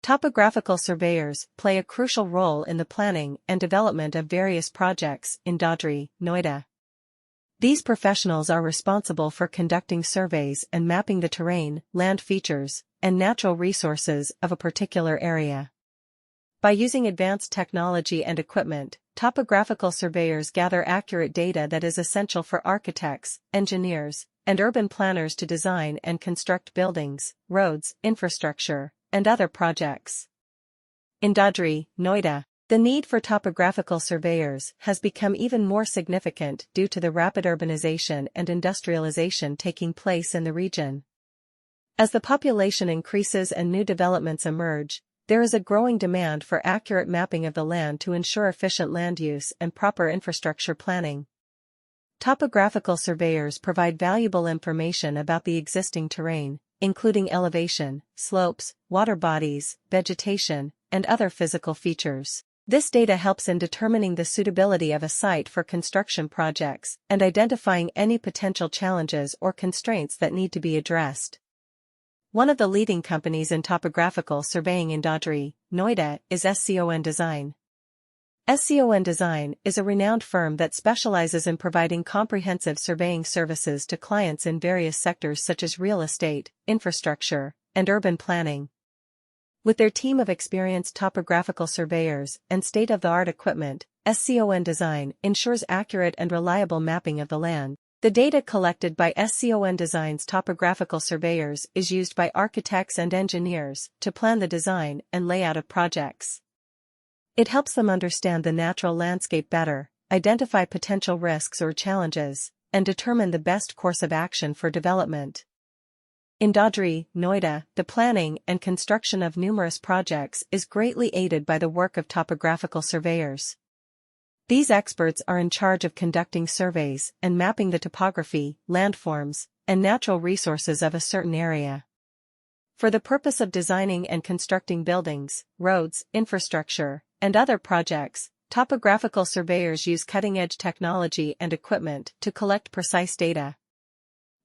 Topographical surveyors play a crucial role in the planning and development of various projects in Dadri, Noida. These professionals are responsible for conducting surveys and mapping the terrain, land features, and natural resources of a particular area. By using advanced technology and equipment, topographical surveyors gather accurate data that is essential for architects, engineers, and urban planners to design and construct buildings, roads, infrastructure, and other projects. In Dadri, Noida, the need for topographical surveyors has become even more significant due to the rapid urbanization and industrialization taking place in the region. As the population increases and new developments emerge, there is a growing demand for accurate mapping of the land to ensure efficient land use and proper infrastructure planning. Topographical surveyors provide valuable information about the existing terrain, including elevation, slopes, water bodies, vegetation, and other physical features. This data helps in determining the suitability of a site for construction projects and identifying any potential challenges or constraints that need to be addressed. One of the leading companies in topographical surveying in Dadri, Noida, is SCON Design. SCON Design is a renowned firm that specializes in providing comprehensive surveying services to clients in various sectors such as real estate, infrastructure, and urban planning. With their team of experienced topographical surveyors and state-of-the-art equipment, SCON Design ensures accurate and reliable mapping of the land. The data collected by SCON Design's topographical surveyors is used by architects and engineers to plan the design and layout of projects. It helps them understand the natural landscape better, identify potential risks or challenges, and determine the best course of action for development. In Dadri, Noida, the planning and construction of numerous projects is greatly aided by the work of topographical surveyors. These experts are in charge of conducting surveys and mapping the topography, landforms, and natural resources of a certain area. For the purpose of designing and constructing buildings, roads, infrastructure, and other projects, topographical surveyors use cutting-edge technology and equipment to collect precise data.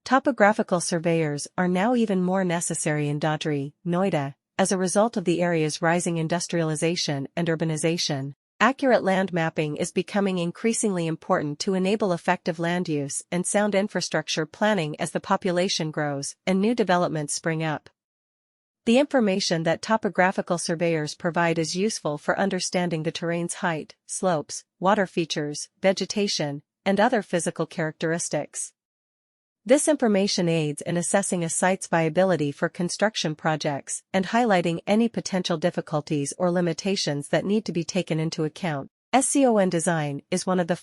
Topographical surveyors are now even more necessary in Dadri, Noida, as a result of the area's rising industrialization and urbanization. Accurate land mapping is becoming increasingly important to enable effective land use and sound infrastructure planning as the population grows and new developments spring up. The information that topographical surveyors provide is useful for understanding the terrain's height, slopes, water features, vegetation, and other physical characteristics. This information aids in assessing a site's viability for construction projects and highlighting any potential difficulties or limitations that need to be taken into account. SCON Design is one of the